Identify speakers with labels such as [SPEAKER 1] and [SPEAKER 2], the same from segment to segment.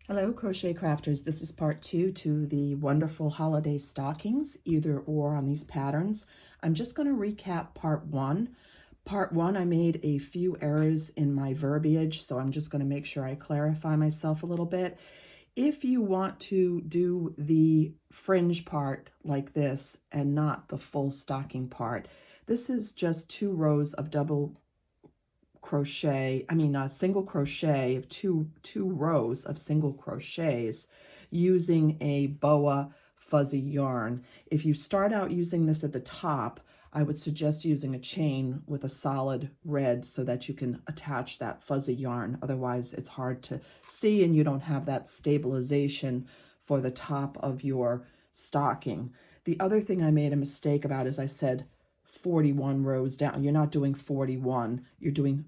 [SPEAKER 1] Hello, crochet crafters. This is part 2 to the wonderful holiday stockings, either or on these patterns. I'm just going to recap part 1. Part 1, I made a few errors in my verbiage, so I'm just going to make sure I clarify myself a little bit. If you want to do the fringe part like this and not the full stocking part, this is just 2 rows of single crochet, two rows of single crochets using a boa fuzzy yarn. If you start out using this at the top, I would suggest using a chain with a solid red so that you can attach that fuzzy yarn. Otherwise, it's hard to see and you don't have that stabilization for the top of your stocking. The other thing I made a mistake about is I said 41 rows down. You're not doing 41, you're doing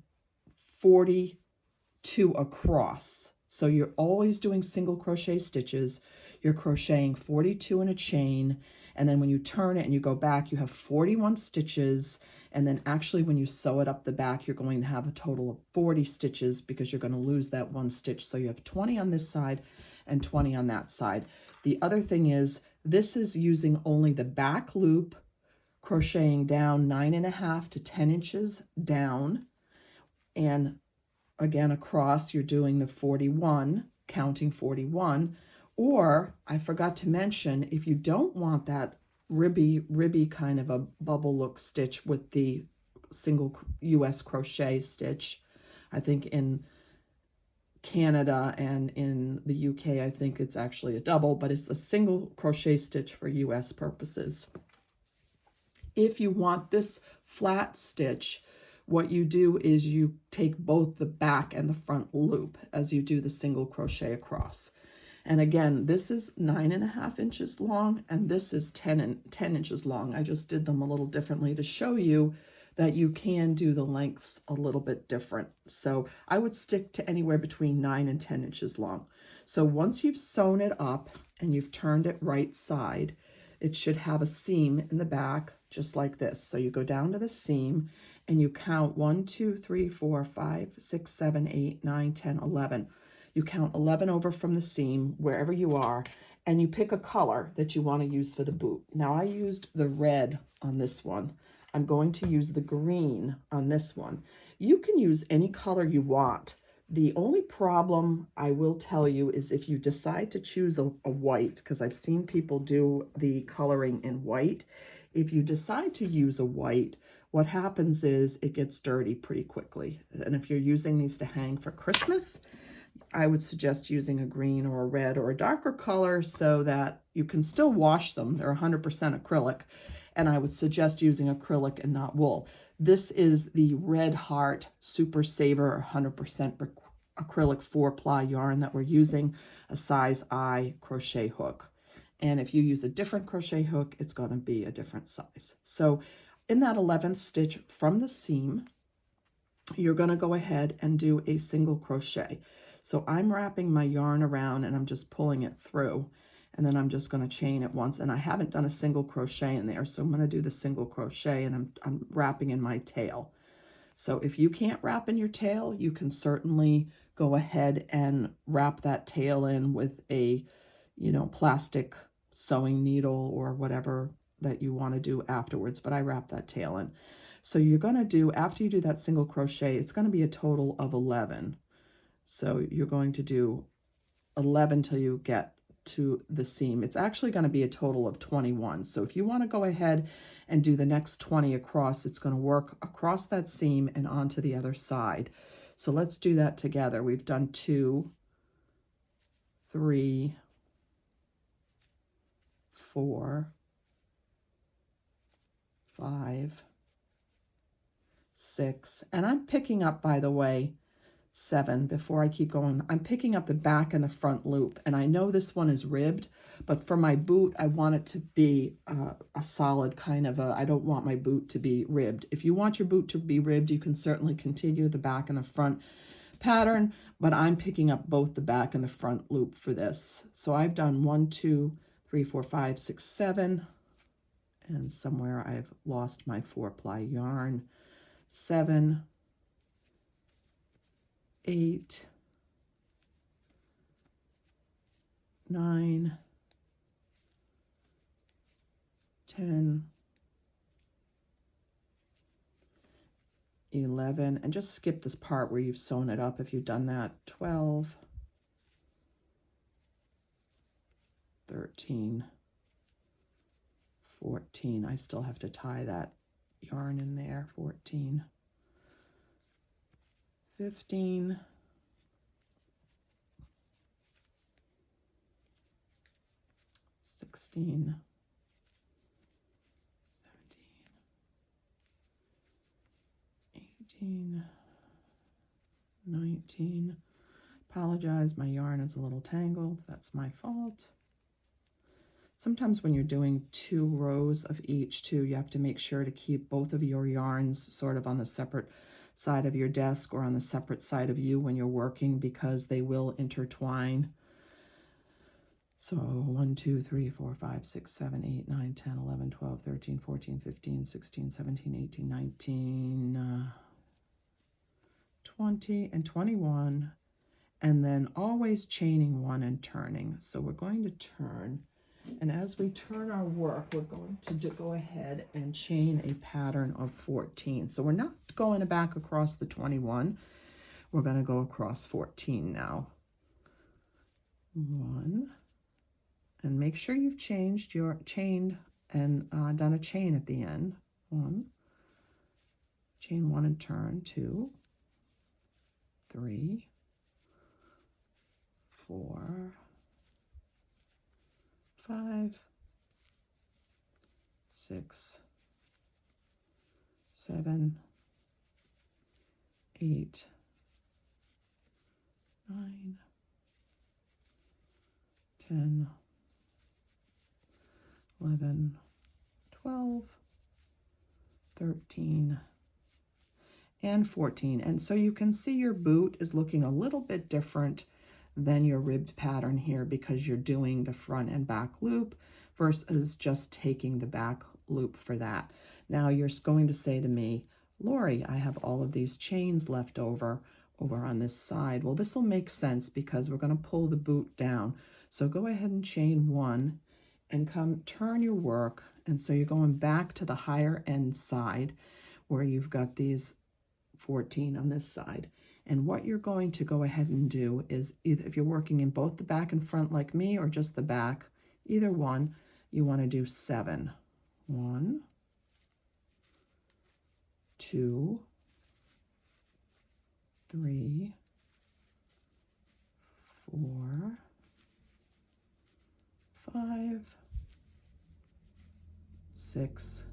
[SPEAKER 1] 42 across. So you're always doing single crochet stitches. You're crocheting 42 in a chain, and then when you turn it and you go back, you have 41 stitches, and then actually when you sew it up the back, you're going to have a total of 40 stitches because you're going to lose that one stitch. So you have 20 on this side and 20 on that side. The other thing is, this is using only the back loop, crocheting down 9.5 to 10 inches down, and again across you're doing the 41, counting 41. Or I forgot to mention, if you don't want that ribby kind of a bubble look stitch with the single US crochet stitch, I think in Canada and in the UK I think it's actually a double, but it's a single crochet stitch for US purposes. If you want this flat stitch, what you do is you take both the back and the front loop as you do the single crochet across. And again, this is 9.5 inches long and this is 10 inches long. I just did them a little differently to show you that you can do the lengths a little bit different. So I would stick to anywhere between 9 and 10 inches long. So once you've sewn it up and you've turned it right side, it should have a seam in the back just like this. So you go down to the seam and you count 1, 2, 3, 4, 5, 6, 7, 8, 9, 10, 11. You count 11 over from the seam wherever you are, and you pick a color that you want to use for the boot. Now I used the red on this one. I'm going to use the green on this one. You can use any color you want. The only problem I will tell you is if you decide to choose a white, because I've seen people do the coloring in white. If you decide to use a white, what happens is it gets dirty pretty quickly. And if you're using these to hang for Christmas, I would suggest using a green or a red or a darker color so that you can still wash them. They're 100% acrylic, and I would suggest using acrylic and not wool. This is the Red Heart Super Saver 100% acrylic 4-ply yarn that we're using, a size I crochet hook. And if you use a different crochet hook, it's going to be a different size. So in that 11th stitch from the seam, you're going to go ahead and do a single crochet. So I'm wrapping my yarn around and I'm just pulling it through, and then I'm just going to chain it once, and I haven't done a single crochet in there, so I'm going to do the single crochet, and I'm wrapping in my tail. So if you can't wrap in your tail, you can certainly go ahead and wrap that tail in with a, plastic sewing needle or whatever that you want to do afterwards, but I wrap that tail in. So you're going to do, after you do that single crochet, it's going to be a total of 11. So you're going to do 11 till you get to the seam. It's actually going to be a total of 21. So if you want to go ahead and do the next 20 across, it's going to work across that seam and onto the other side. So let's do that together. We've done 2, 3, 4, 5, 6, and I'm picking up, by the way, 7 before I keep going. I'm picking up the back and the front loop, and I know this one is ribbed, but for my boot I want it to be a solid kind of I don't want my boot to be ribbed. If you want your boot to be ribbed, you can certainly continue the back and the front pattern, but I'm picking up both the back and the front loop for this. So I've done 1, 2, 3, 4, 5, 6, 7, and somewhere I've lost my 4-ply yarn. 7, 8, 9, 10, 11, and just skip this part where you've sewn it up if you've done that. 12, 13, 14. I still have to tie that yarn in there. 14, 15, 16, 17, 18, 19. Apologize, my yarn is a little tangled. That's my fault. Sometimes when you're doing 2 rows of each too, you have to make sure to keep both of your yarns sort of on the separate side of your desk or on the separate side of you when you're working, because they will intertwine. So 1, 2, 3, 4, 5, 6, 7, 8, 9, 10, 11, 12, 13, 14, 15, 16, 17, 18, 19, 20, and 21. And then always chaining 1 and turning. So we're going to turn. And as we turn our work, we're going to go ahead and chain a pattern of 14. So we're not going back across the 21. We're going to go across 14 now. 1. And make sure you've chained and done a chain at the end. 1. Chain 1 and turn. 2, 3, 4, 5, 6, 7, 8, 9, 10, 11, 12, 13, and 14. And so you can see your boot is looking a little bit different than your ribbed pattern here, because you're doing the front and back loop versus just taking the back loop for that. Now you're going to say to me, Lori, I have all of these chains left over on this side. Well, this will make sense because we're going to pull the boot down. So go ahead and chain 1 and turn your work. And so you're going back to the higher end side where you've got these 14 on this side. And what you're going to go ahead and do is, either if you're working in both the back and front like me, or just the back, either one, you want to do 7. 1, 2, 3, 4, 5, 6,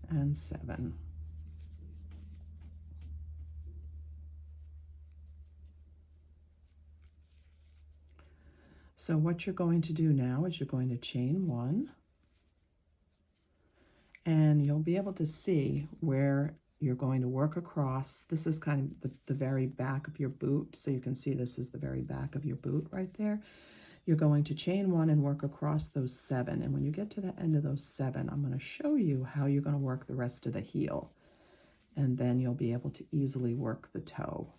[SPEAKER 1] and 7. So what you're going to do now is you're going to chain 1, and you'll be able to see where you're going to work across. This is kind of the very back of your boot, so you can see this is the very back of your boot right there. You're going to chain 1 and work across those 7, and when you get to the end of those 7, I'm going to show you how you're going to work the rest of the heel, and then you'll be able to easily work the toe.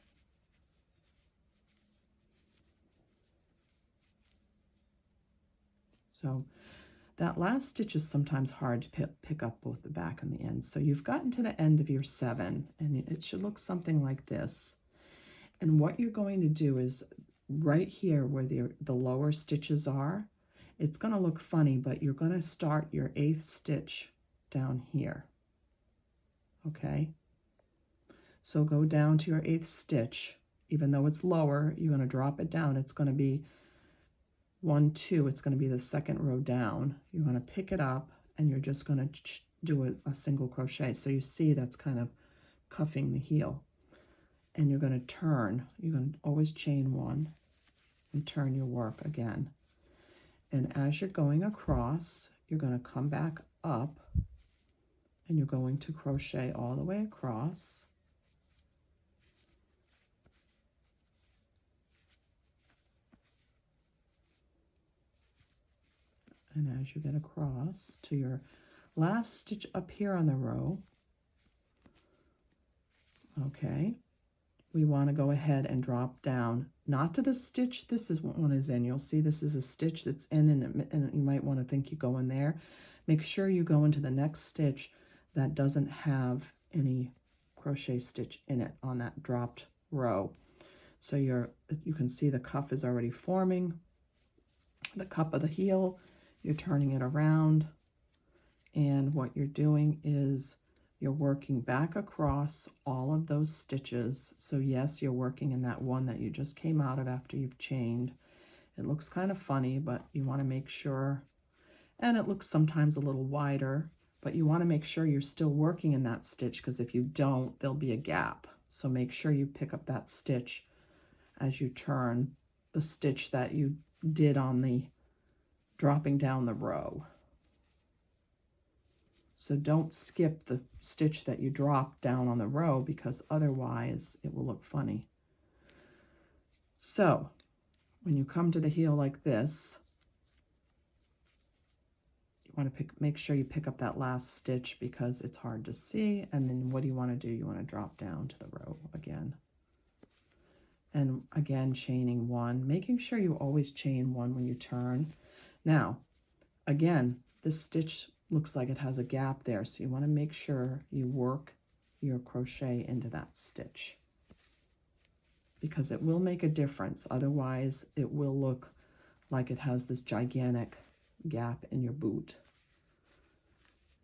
[SPEAKER 1] So that last stitch is sometimes hard to pick up both the back and the end. So you've gotten to the end of your 7, and it should look something like this. And what you're going to do is right here where the lower stitches are, it's going to look funny, but you're going to start your 8th stitch down here. Okay? So go down to your 8th stitch. Even though it's lower, you're going to drop it down. It's going to be 1, 2, it's going to be the second row down. You're going to pick it up and you're just going to do a single crochet. So you see that's kind of cuffing the heel. And you're going to turn. You're going to always chain 1 and turn your work again. And as you're going across, you're going to come back up and you're going to crochet all the way across. And as you get across to your last stitch up here on the row, okay, we want to go ahead and drop down, not to the stitch this is one is in. You'll see this is a stitch that's in, and you might want to think you go in there. Make sure you go into the next stitch that doesn't have any crochet stitch in it on that dropped row. So you can see the cuff is already forming, the cup of the heel. You're turning it around, and what you're doing is you're working back across all of those stitches. So yes, you're working in that one that you just came out of after you've chained. It looks kind of funny, but you want to make sure, and it looks sometimes a little wider, but you want to make sure you're still working in that stitch, because if you don't, there'll be a gap. So make sure you pick up that stitch as you turn the stitch that you did on the dropping down the row. So don't skip the stitch that you dropped down on the row, because otherwise it will look funny. So when you come to the heel like this, you want to make sure you pick up that last stitch, because it's hard to see. And then what do you want to do? You want to drop down to the row again. And again, chaining one, making sure you always chain one when you turn. Now, again, this stitch looks like it has a gap there, so you want to make sure you work your crochet into that stitch, because it will make a difference. Otherwise, it will look like it has this gigantic gap in your boot.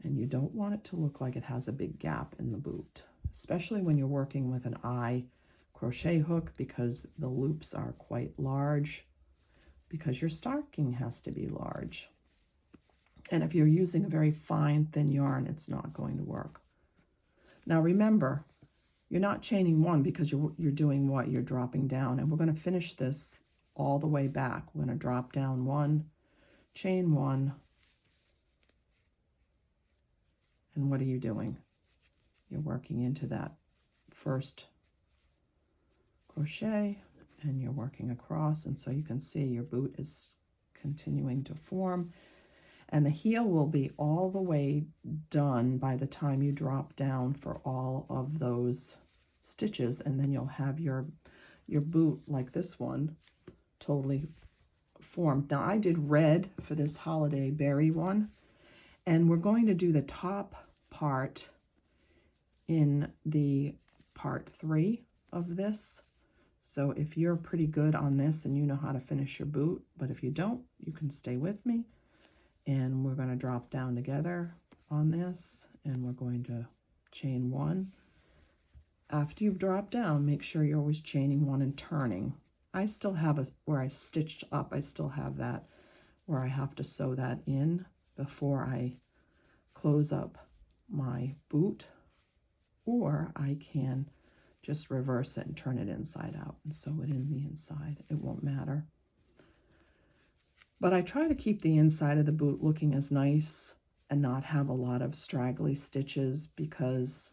[SPEAKER 1] And you don't want it to look like it has a big gap in the boot, especially when you're working with an eye crochet hook, because the loops are quite large, because your stocking has to be large. And if you're using a very fine, thin yarn, it's not going to work. Now remember, you're not chaining one, because you're doing what? You're dropping down. And we're going to finish this all the way back. We're going to drop down one, chain one, and what are you doing? You're working into that first crochet, and you're working across, and so you can see your boot is continuing to form. And the heel will be all the way done by the time you drop down for all of those stitches, and then you'll have your boot like this one totally formed. Now I did red for this holiday berry one, and we're going to do the top part in the part 3 of this. So if you're pretty good on this and you know how to finish your boot, but if you don't, you can stay with me. And we're going to drop down together on this, and we're going to chain one. After you've dropped down, make sure you're always chaining one and turning. I still have where I stitched up, I still have that where I have to sew that in before I close up my boot, or I can just reverse it and turn it inside out and sew it in the inside. It won't matter. But I try to keep the inside of the boot looking as nice and not have a lot of straggly stitches, because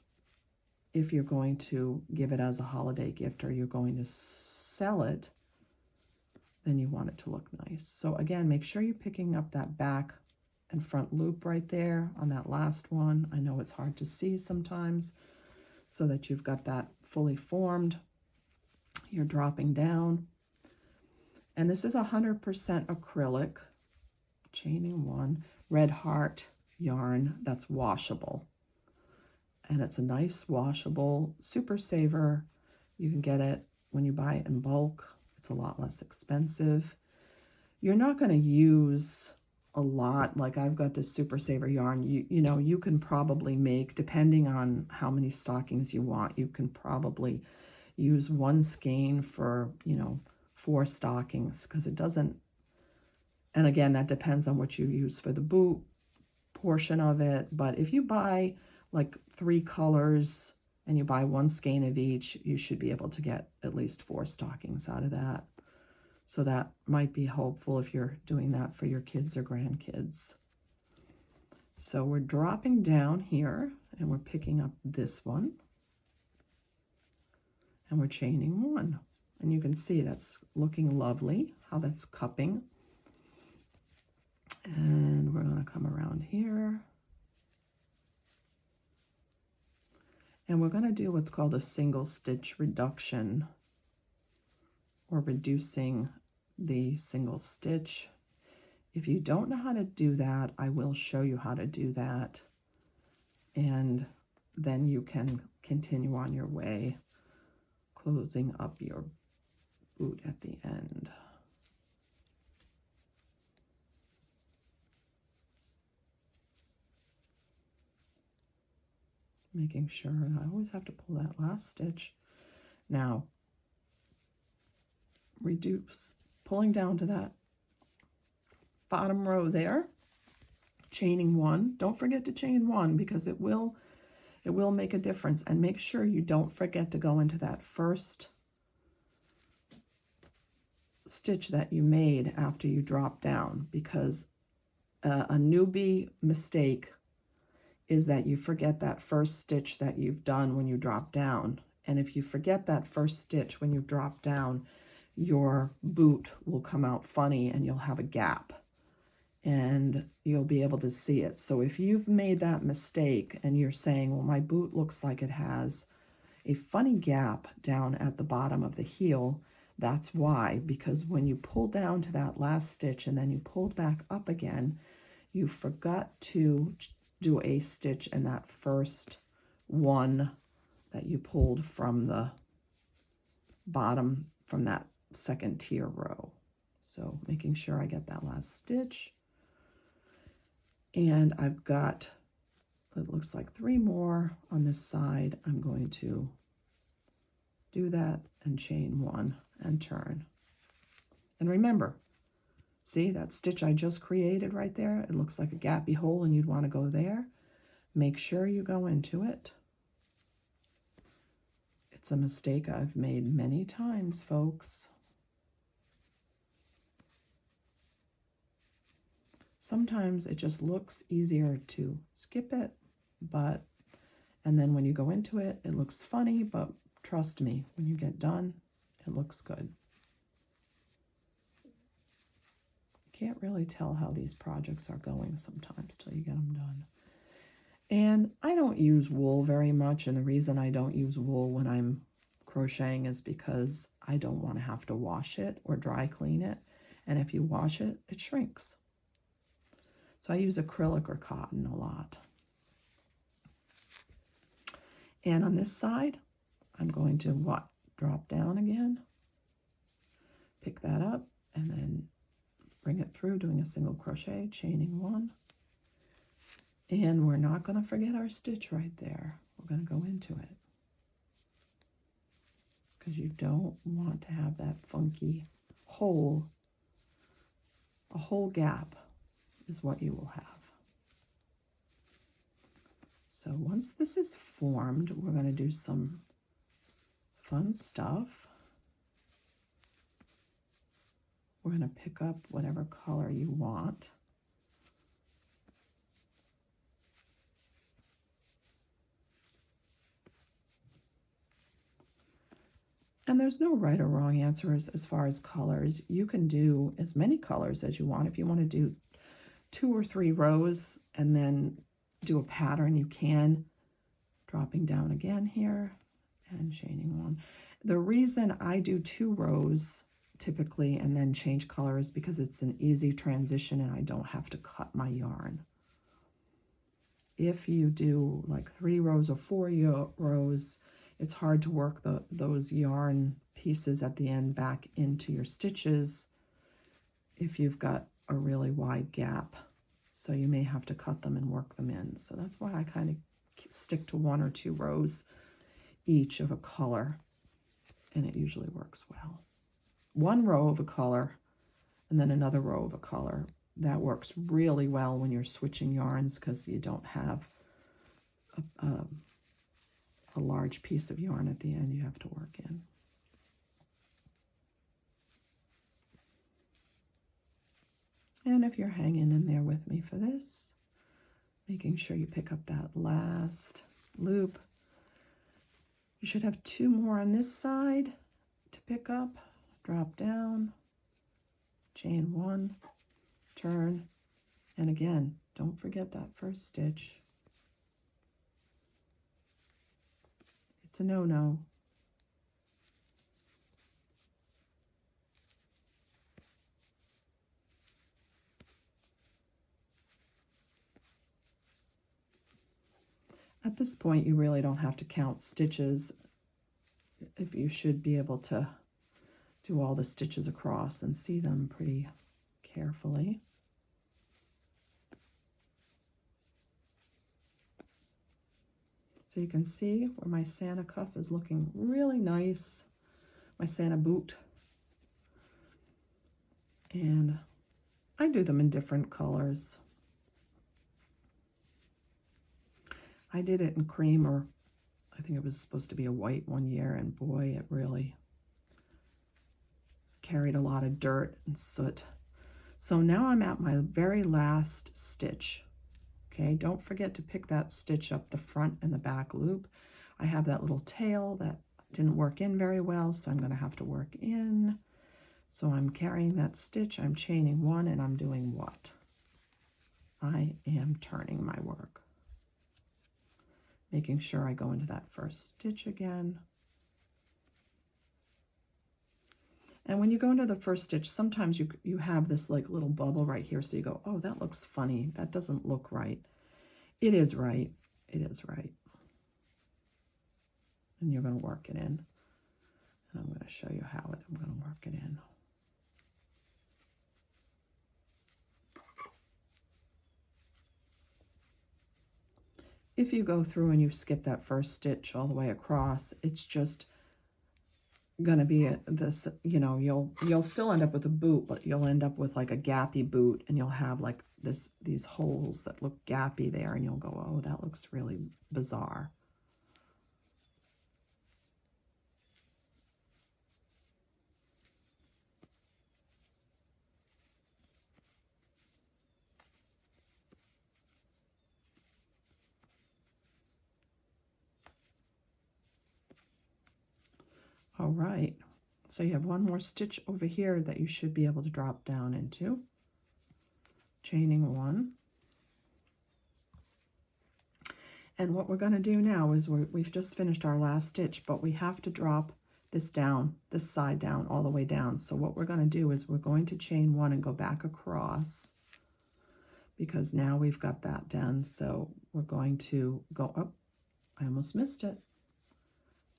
[SPEAKER 1] if you're going to give it as a holiday gift or you're going to sell it, then you want it to look nice. So again, make sure you're picking up that back and front loop right there on that last one. I know it's hard to see sometimes, so that you've got that fully formed. You're dropping down. And this is 100% acrylic, chaining one, red heart yarn that's washable. And it's a nice washable super saver. You can get it when you buy it in bulk. It's a lot less expensive. You're not going to use a lot. Like I've got this super saver yarn. You know, you can probably make, depending on how many stockings you want, you can probably use one skein for, 4 stockings, because it doesn't, and again, that depends on what you use for the boot portion of it. But if you buy like 3 colors and you buy 1 skein of each, you should be able to get at least 4 stockings out of that. So that might be helpful if you're doing that for your kids or grandkids. So we're dropping down here and we're picking up this one, and we're chaining one. And you can see that's looking lovely, how that's cupping. And we're going to come around here. And we're going to do what's called a single stitch reduction, or reducing the single stitch. If you don't know how to do that, I will show you how to do that, and then you can continue on your way, closing up your boot at the end. Making sure, and I always have to pull that last stitch. Now, reduce, pulling down to that bottom row there, chaining one. Don't forget to chain one, because it will make a difference. And make sure you don't forget to go into that first stitch that you made after you drop down, because a newbie mistake is that you forget that first stitch that you've done when you drop down. And if you forget that first stitch when you drop down, your boot will come out funny and you'll have a gap and you'll be able to see it. So if you've made that mistake and you're saying, well, my boot looks like it has a funny gap down at the bottom of the heel, that's why, because when you pull down to that last stitch and then you pulled back up again, you forgot to do a stitch in that first one that you pulled from the bottom, from that second tier row. So making sure I get that last stitch. And I've got, it looks like 3 more on this side. I'm going to do that and chain 1 and turn. And remember, see that stitch I just created right there? It looks like a gappy hole and you'd want to go there. Make sure you go into it. It's a mistake I've made many times, folks. Sometimes it just looks easier to skip it, and then when you go into it, it looks funny, but trust me, when you get done, it looks good. Can't really tell how these projects are going sometimes till you get them done. And I don't use wool very much, and the reason I don't use wool when I'm crocheting is because I don't want to have to wash it or dry clean it, and if you wash it, it shrinks. So I use acrylic or cotton a lot. And on this side, I'm going to drop down again, pick that up, and then bring it through, doing a single crochet, chaining 1. And we're not going to forget our stitch right there. We're going to go into it, because you don't want to have that funky hole. A whole gap is what you will have. So once this is formed, we're going to do some fun stuff. We're going to pick up whatever color you want. And there's no right or wrong answers as far as colors. You can do as many colors as you want. If you want to do 2 or 3 rows and then do a pattern, you can. Dropping down again here and chaining 1. The reason I do 2 rows typically and then change color is because it's an easy transition and I don't have to cut my yarn. If you do like 3 rows or 4 rows, it's hard to work those yarn pieces at the end back into your stitches if you've got a really wide gap. So you may have to cut them and work them in. So that's why I kind of stick to 1 or 2 rows each of a color, and it usually works well. 1 row of a color and then another row of a color. That works really well when you're switching yarns, because you don't have a large piece of yarn at the end you have to work in. And if you're hanging in there with me for this, making sure you pick up that last loop. You should have 2 more on this side to pick up. Drop down, chain 1, turn, and again, don't forget that first stitch. It's a no-no. At this point, you really don't have to count stitches. If you should be able to do all the stitches across and see them pretty carefully. So you can see where my Santa cuff is looking really nice, my Santa boot. And I do them in different colors. I did it in cream, or I think it was supposed to be a white one year, and boy, it really carried a lot of dirt and soot. So now I'm at my very last stitch. Okay, don't forget to pick that stitch up the front and the back loop. I have that little tail that didn't work in very well, so I'm going to have to work in. So I'm carrying that stitch, I'm chaining one, and I'm doing what? I am turning my work. Making sure I go into that first stitch again. And when you go into the first stitch, sometimes you have this like little bubble right here, so you go, oh, that looks funny. That doesn't look right. It is right. It is right. And you're going to work it in. And I'm going to show you how I'm going to work it in. If you go through and you skip that first stitch all the way across, it's just going to be this, you know, you'll still end up with a boot, but you'll end up with like a gappy boot, and you'll have like these holes that look gappy there, and you'll go, oh, that looks really bizarre. All right, so you have one more stitch over here that you should be able to drop down into. Chaining one. And what we're going to do now is we've just finished our last stitch, but we have to drop this down, this side down, all the way down. So what we're going to do is we're going to chain one and go back across, because now we've got that done. So we're going to go up. I almost missed it.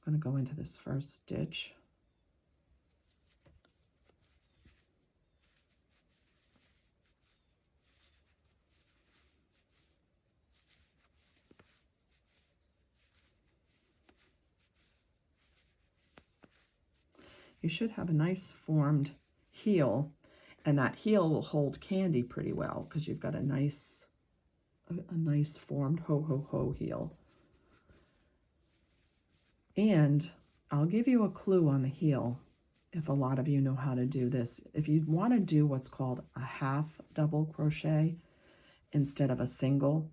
[SPEAKER 1] I'm going to go into this first stitch. You should have a nice formed heel, and that heel will hold candy pretty well because you've got a nice formed ho-ho-ho heel. And I'll give you a clue on the heel if a lot of you know how to do this. If you want to do what's called a half double crochet instead of a single,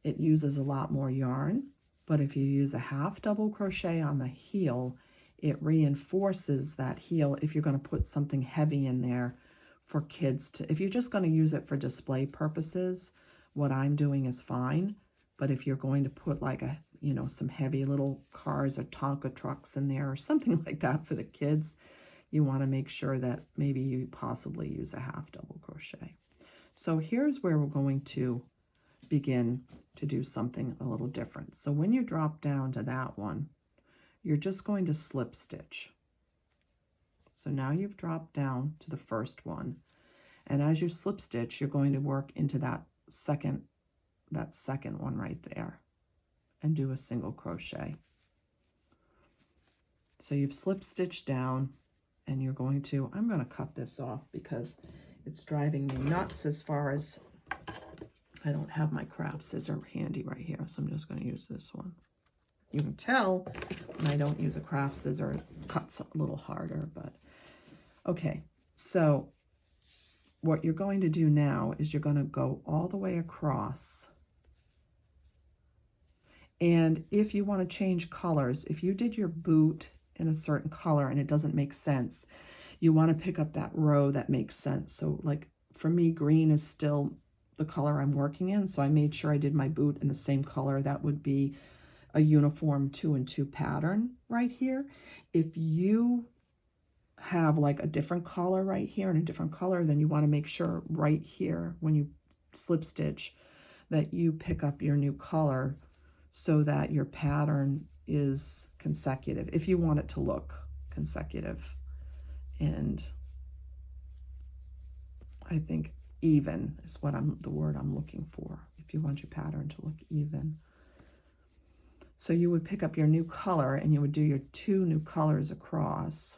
[SPEAKER 1] it uses a lot more yarn. But if you use a half double crochet on the heel, it reinforces that heel if you're going to put something heavy in there for kids to, if you're just going to use it for display purposes, what I'm doing is fine. But if you're going to put like a, you know, some heavy little cars or Tonka trucks in there or something like that for the kids, you want to make sure that maybe you possibly use a half double crochet. So here's where we're going to begin to do something a little different. So when you drop down to that one, you're just going to slip stitch. So now you've dropped down to the first one, and as you slip stitch, you're going to work into that second one right there and do a single crochet. So you've slip stitched down, and you're going to, I'm going to cut this off because it's driving me nuts as far as I don't have my craft scissor handy right here, so I'm just going to use this one. You can tell when I don't use a craft scissor, it cuts a little harder, but okay. So what you're going to do now is you're going to go all the way across. And if you want to change colors, if you did your boot in a certain color and it doesn't make sense, you want to pick up that row that makes sense. So like for me, green is still the color I'm working in, so I made sure I did my boot in the same color. That would be a uniform 2 and 2 pattern right here. If you have like a different color right here and a different color, then you want to make sure right here when you slip stitch that you pick up your new color so that your pattern is consecutive, if you want it to look consecutive. And I think even is what the word I'm looking for, if you want your pattern to look even. So you would pick up your new color and you would do your 2 new colors across.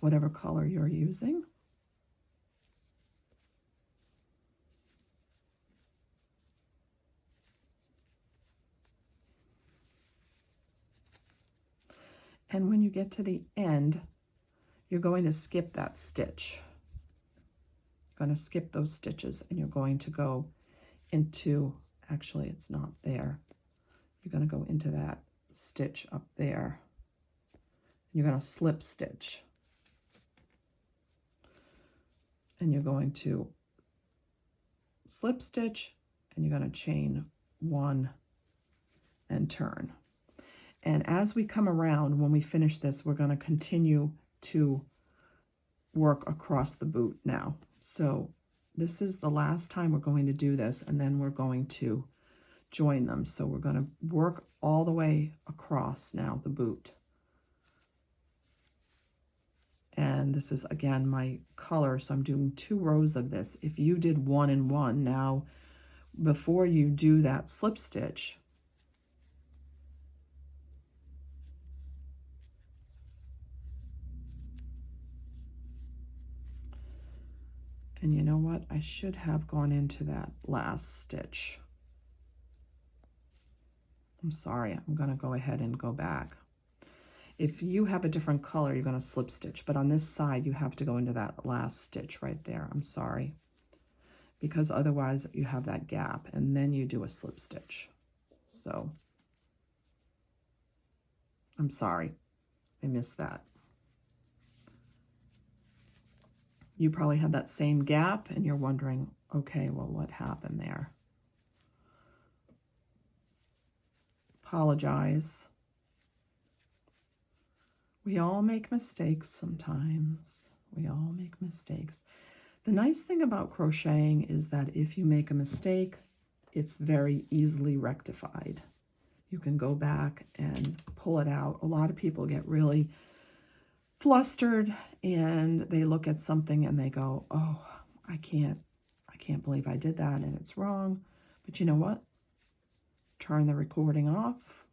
[SPEAKER 1] Whatever color you're using. And when you get to the end, you're going to skip that stitch. You're going to skip those stitches and you're going to go into, actually it's not there. You're going to go into that stitch up there. You're going to slip stitch. And you're going to slip stitch and you're going to chain 1 and turn. And as we come around, when we finish this, we're going to continue to work across the boot now. So this is the last time we're going to do this, and then we're going to join them. So we're going to work all the way across now the boot. And this is, again, my color, so I'm doing 2 rows of this. If you did 1 and 1, now before you do that slip stitch, and you know what? I should have gone into that last stitch. I'm sorry, I'm going to go ahead and go back. If you have a different color, you're going to slip stitch, but on this side, you have to go into that last stitch right there. I'm sorry, because otherwise you have that gap, and then you do a slip stitch. So I'm sorry, I missed that. You probably had that same gap, and you're wondering, okay, well, what happened there? Apologize. We all make mistakes sometimes. We all make mistakes. The nice thing about crocheting is that if you make a mistake, it's very easily rectified. You can go back and pull it out. A lot of people get really flustered and they look at something and they go, oh, I can't believe I did that and it's wrong. But you know what? Turn the recording off,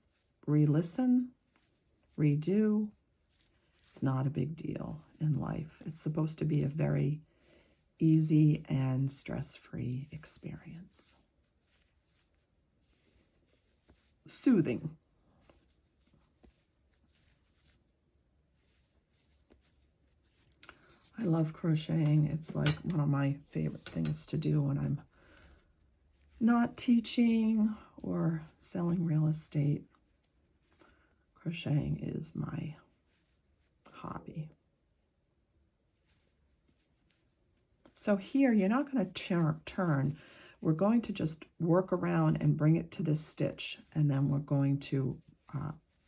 [SPEAKER 1] re-listen, redo. It's not a big deal in life. It's supposed to be a very easy and stress-free experience. Soothing. I love crocheting. It's like one of my favorite things to do when I'm not teaching or selling real estate. Crocheting is my hobby. So here, you're not going to turn. We're going to just work around and bring it to this stitch, and then we're going to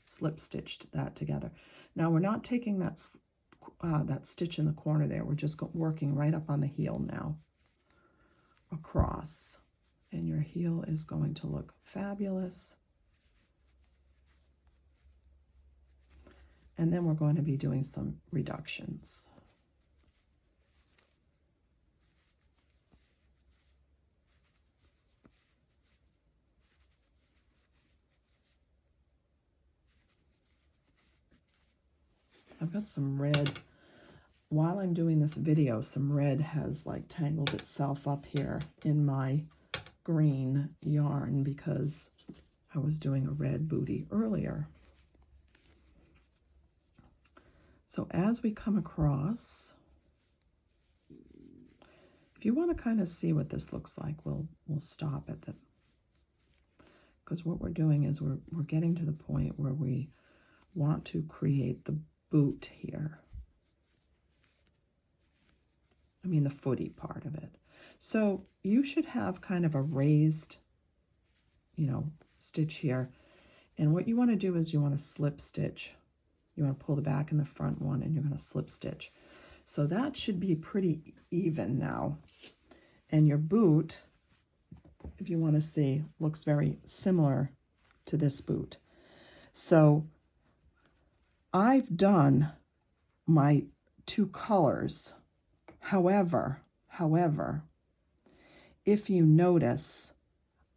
[SPEAKER 1] slip stitch that together. Now, we're not taking that stitch in the corner there. We're just working right up on the heel now, across. And your heel is going to look fabulous. And then we're going to be doing some reductions. I've got some red. While I'm doing this video, some red has like tangled itself up here in my green yarn because I was doing a red booty earlier. So as we come across, if you want to kind of see what this looks like, we'll stop at the, because what we're doing is we're getting to the point where we want to create the boot here. the footy part of it. So you should have kind of a raised, stitch here. And what you want to do is you want to slip stitch. You want to pull the back and the front one, and you're going to slip stitch. So that should be pretty even now. And your boot, if you want to see, looks very similar to this boot. So I've done my 2 colors. However, if you notice,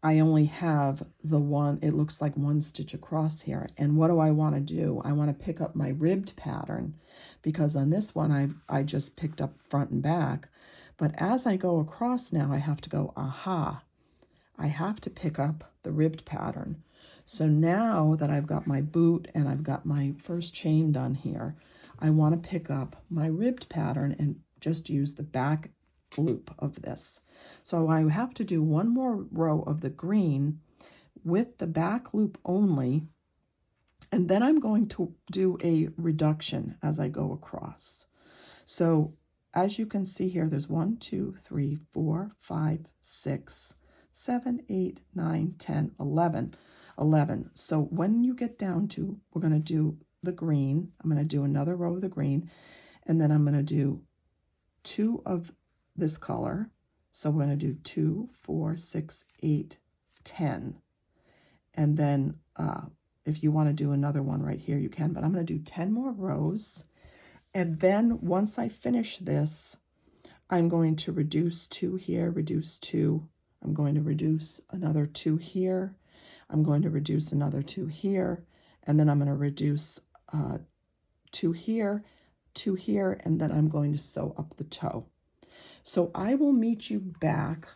[SPEAKER 1] I only have the one, it looks like 1 stitch across here. And what do I want to do? I want to pick up my ribbed pattern, because on this one I just picked up front and back. But as I go across now, I have to go, aha, I have to pick up the ribbed pattern. So now that I've got my boot and I've got my first chain done here, I want to pick up my ribbed pattern and just use the back loop of this. So I have to do 1 more row of the green with the back loop only, and then I'm going to do a reduction as I go across. So as you can see here, there's 1, 2, 3, 4, 5, 6, 7, 8, 9, 10, 11. So when you get down to, we're going to do the green, I'm going to do another row of the green, and then I'm going to do 2 of this color. So we're going to do 2, 4, 6, 8, 10. And then if you want to do another one right here, you can, but I'm going to do 10 more rows. And then once I finish this, I'm going to reduce 2 here, reduce 2. I'm going to reduce another 2 here. I'm going to reduce another 2 here. And then I'm going to reduce 2 here, 2 here, and then I'm going to sew up the toe. So I will meet you back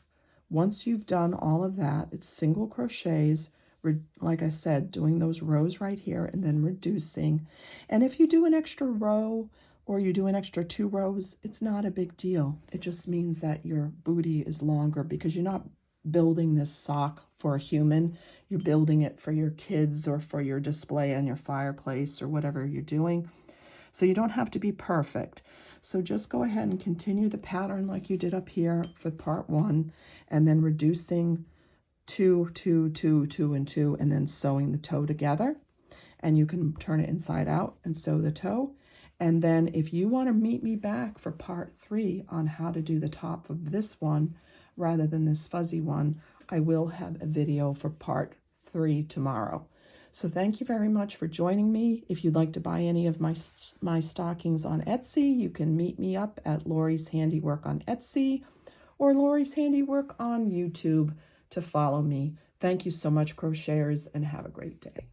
[SPEAKER 1] once you've done all of that. It's single crochets, like I said, doing those rows right here and then reducing. And if you do an extra row or you do an extra 2 rows, it's not a big deal. It just means that your booty is longer, because you're not building this sock for a human. You're building it for your kids or for your display on your fireplace or whatever you're doing. So you don't have to be perfect. So just go ahead and continue the pattern like you did up here for part 1, and then reducing 2, 2, 2, 2, and 2, and then sewing the toe together. And you can turn it inside out and sew the toe. And then if you want to meet me back for part 3 on how to do the top of this one rather than this fuzzy one, I will have a video for part 3 tomorrow. So thank you very much for joining me. If you'd like to buy any of my stockings on Etsy, you can meet me up at Lori's Handiwork on Etsy or Lori's Handiwork on YouTube to follow me. Thank you so much, crocheters, and have a great day.